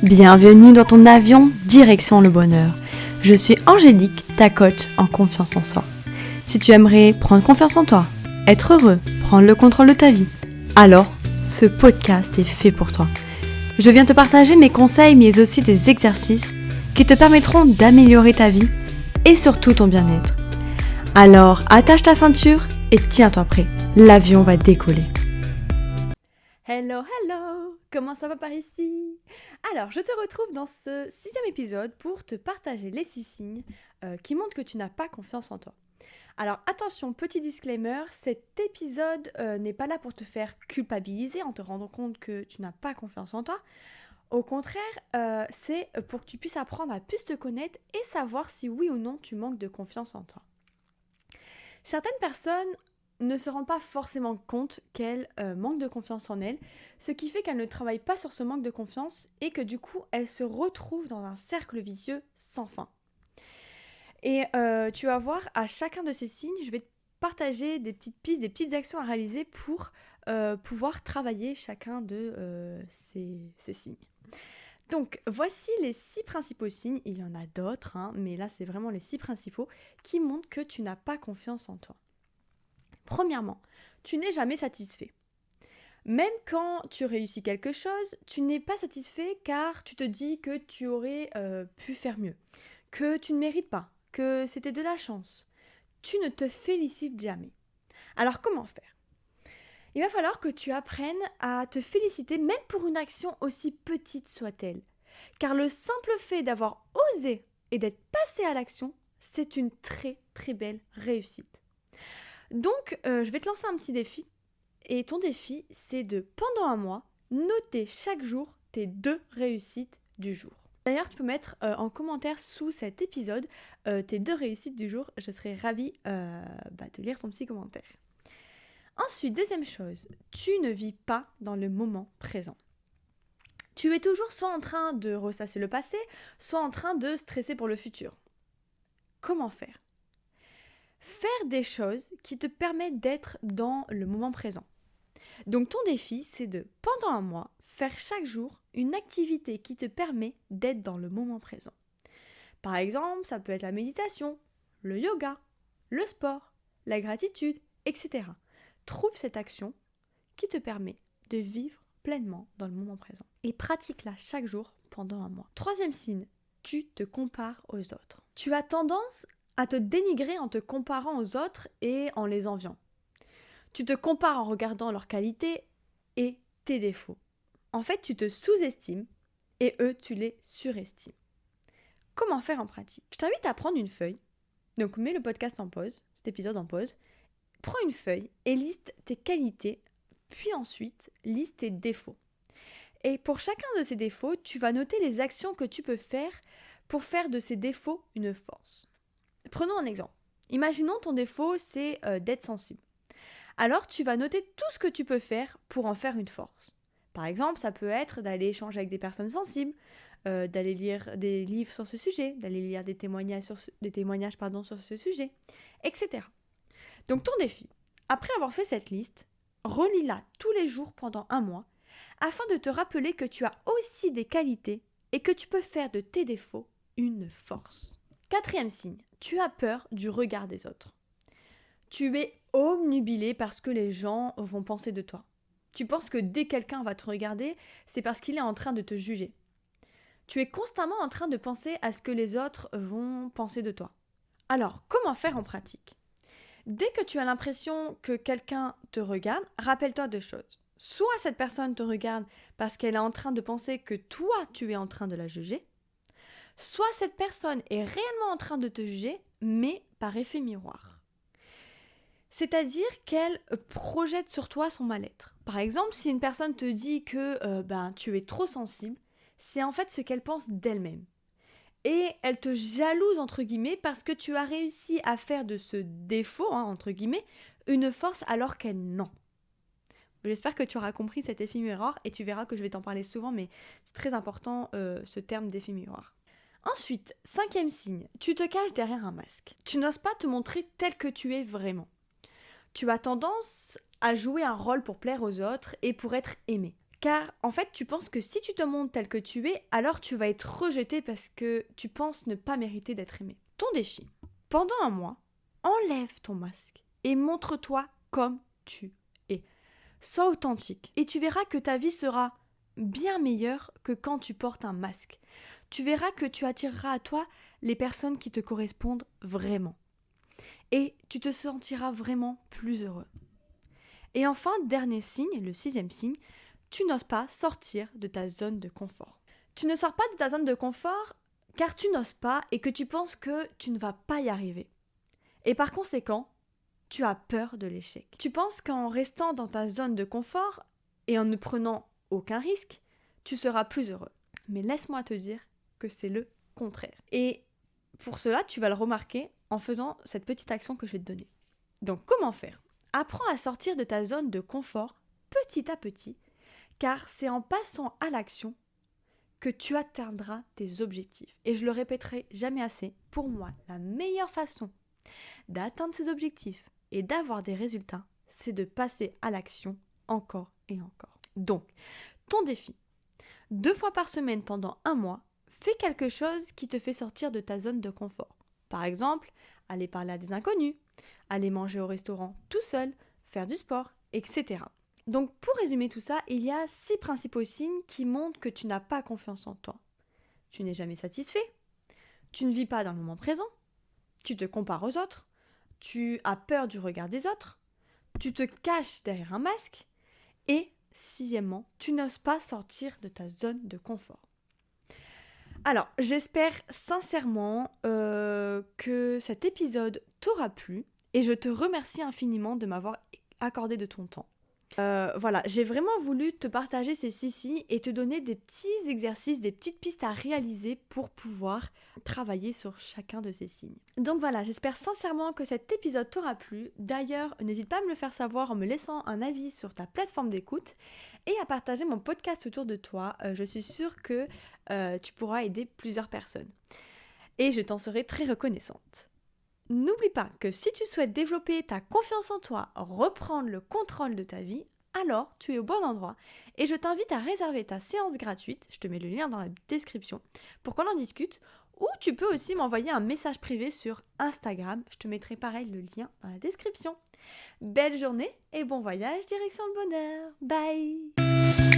Bienvenue dans ton avion, direction le bonheur. Je suis Angélique, ta coach en confiance en soi. Si tu aimerais prendre confiance en toi, être heureux, prendre le contrôle de ta vie, alors ce podcast est fait pour toi. Je viens te partager mes conseils mais aussi des exercices qui te permettront d'améliorer ta vie et surtout ton bien-être. Alors attache ta ceinture et tiens-toi prêt, l'avion va décoller. Hello, comment ça va par ici ? Alors, je te retrouve dans ce 6e épisode pour te partager les 6 signes qui montrent que tu n'as pas confiance en toi. Alors attention, petit disclaimer, cet épisode n'est pas là pour te faire culpabiliser en te rendant compte que tu n'as pas confiance en toi. Au contraire, c'est pour que tu puisses apprendre à plus te connaître et savoir si oui ou non tu manques de confiance en toi. Certaines personnes ne se rendent pas forcément compte qu'elles manquent de confiance en elles, ce qui fait qu'elles ne travaillent pas sur ce manque de confiance et que du coup, elles se retrouvent dans un cercle vicieux sans fin. Et tu vas voir, à chacun de ces signes, je vais te partager des petites pistes, des petites actions à réaliser pour pouvoir travailler chacun de ces signes. Donc, voici les 6 principaux signes, il y en a d'autres, mais là, c'est vraiment les 6 principaux qui montrent que tu n'as pas confiance en toi. Premièrement, tu n'es jamais satisfait. Même quand tu réussis quelque chose, tu n'es pas satisfait car tu te dis que tu aurais pu faire mieux, que tu ne mérites pas, que c'était de la chance. Tu ne te félicites jamais. Alors comment faire ? Il va falloir que tu apprennes à te féliciter même pour une action aussi petite soit-elle. Car le simple fait d'avoir osé et d'être passé à l'action, c'est une très très belle réussite. Donc, je vais te lancer un petit défi. Et ton défi, c'est de, pendant un mois, noter chaque jour tes 2 réussites du jour. D'ailleurs, tu peux mettre en commentaire sous cet épisode tes 2 réussites du jour. Je serai ravie de lire ton petit commentaire. Ensuite, deuxième chose, tu ne vis pas dans le moment présent. Tu es toujours soit en train de ressasser le passé, soit en train de stresser pour le futur. Comment faire ? Faire des choses qui te permettent d'être dans le moment présent. Donc ton défi, c'est de, pendant un mois, faire chaque jour une activité qui te permet d'être dans le moment présent. Par exemple, ça peut être la méditation, le yoga, le sport, la gratitude, etc. Trouve cette action qui te permet de vivre pleinement dans le moment présent. Et pratique-la chaque jour pendant un mois. 3e signe, tu te compares aux autres. Tu as tendance à te dénigrer en te comparant aux autres et en les enviant. Tu te compares en regardant leurs qualités et tes défauts. En fait, tu te sous-estimes et eux, tu les surestimes. Comment faire en pratique ? Je t'invite à prendre une feuille. Donc, mets le podcast en pause, cet épisode en pause. Prends une feuille et liste tes qualités, puis ensuite, liste tes défauts. Et pour chacun de ces défauts, tu vas noter les actions que tu peux faire pour faire de ces défauts une force. Prenons un exemple. Imaginons ton défaut, c'est d'être sensible. Alors, tu vas noter tout ce que tu peux faire pour en faire une force. Par exemple, ça peut être d'aller échanger avec des personnes sensibles, d'aller lire des livres sur ce sujet, d'aller lire des témoignages sur ce sujet, etc. Donc, ton défi, après avoir fait cette liste, relis-la tous les jours pendant un mois afin de te rappeler que tu as aussi des qualités et que tu peux faire de tes défauts une force. 4e signe, tu as peur du regard des autres. Tu es obnubilé par ce que les gens vont penser de toi. Tu penses que dès que quelqu'un va te regarder, c'est parce qu'il est en train de te juger. Tu es constamment en train de penser à ce que les autres vont penser de toi. Alors, comment faire en pratique ? Dès que tu as l'impression que quelqu'un te regarde, rappelle-toi 2 choses. Soit cette personne te regarde parce qu'elle est en train de penser que toi, tu es en train de la juger, soit cette personne est réellement en train de te juger, mais par effet miroir. C'est-à-dire qu'elle projette sur toi son mal-être. Par exemple, si une personne te dit que tu es trop sensible, c'est en fait ce qu'elle pense d'elle-même. Et elle te jalouse, entre guillemets, parce que tu as réussi à faire de ce défaut, entre guillemets, une force alors qu'elle n'en. J'espère que tu auras compris cet effet miroir et tu verras que je vais t'en parler souvent, mais c'est très important ce terme d'effet miroir. Ensuite, 5e signe, tu te caches derrière un masque. Tu n'oses pas te montrer tel que tu es vraiment. Tu as tendance à jouer un rôle pour plaire aux autres et pour être aimé. Car en fait, tu penses que si tu te montres tel que tu es, alors tu vas être rejeté parce que tu penses ne pas mériter d'être aimé. Ton défi, pendant un mois, enlève ton masque et montre-toi comme tu es. Sois authentique et tu verras que ta vie sera bien meilleure que quand tu portes un masque. Tu verras que tu attireras à toi les personnes qui te correspondent vraiment. Et tu te sentiras vraiment plus heureux. Et enfin, dernier signe, le 6e signe, tu n'oses pas sortir de ta zone de confort. Tu ne sors pas de ta zone de confort car tu n'oses pas et que tu penses que tu ne vas pas y arriver. Et par conséquent, tu as peur de l'échec. Tu penses qu'en restant dans ta zone de confort et en ne prenant aucun risque, tu seras plus heureux. Mais laisse-moi te dire que c'est le contraire. Et pour cela, tu vas le remarquer en faisant cette petite action que je vais te donner. Donc, comment faire ? Apprends à sortir de ta zone de confort petit à petit, car c'est en passant à l'action que tu atteindras tes objectifs. Et je le répéterai jamais assez, pour moi, la meilleure façon d'atteindre ses objectifs et d'avoir des résultats, c'est de passer à l'action encore et encore. Donc, ton défi, 2 fois par semaine pendant 1 mois, fais quelque chose qui te fait sortir de ta zone de confort. Par exemple, aller parler à des inconnus, aller manger au restaurant tout seul, faire du sport, etc. Donc pour résumer tout ça, il y a 6 principaux signes qui montrent que tu n'as pas confiance en toi. Tu n'es jamais satisfait, tu ne vis pas dans le moment présent, tu te compares aux autres, tu as peur du regard des autres, tu te caches derrière un masque et 6e, tu n'oses pas sortir de ta zone de confort. Alors, j'espère sincèrement que cet épisode t'aura plu et je te remercie infiniment de m'avoir accordé de ton temps. Voilà, j'ai vraiment voulu te partager ces 6 signes et te donner des petits exercices, des petites pistes à réaliser pour pouvoir travailler sur chacun de ces signes. Donc voilà, j'espère sincèrement que cet épisode t'aura plu. D'ailleurs, n'hésite pas à me le faire savoir en me laissant un avis sur ta plateforme d'écoute et à partager mon podcast autour de toi. Je suis sûre que tu pourras aider plusieurs personnes. Et je t'en serai très reconnaissante. N'oublie pas que si tu souhaites développer ta confiance en toi, reprendre le contrôle de ta vie, alors tu es au bon endroit et je t'invite à réserver ta séance gratuite, je te mets le lien dans la description, pour qu'on en discute, ou tu peux aussi m'envoyer un message privé sur Instagram, je te mettrai pareil le lien dans la description. Belle journée et bon voyage direction le bonheur, bye!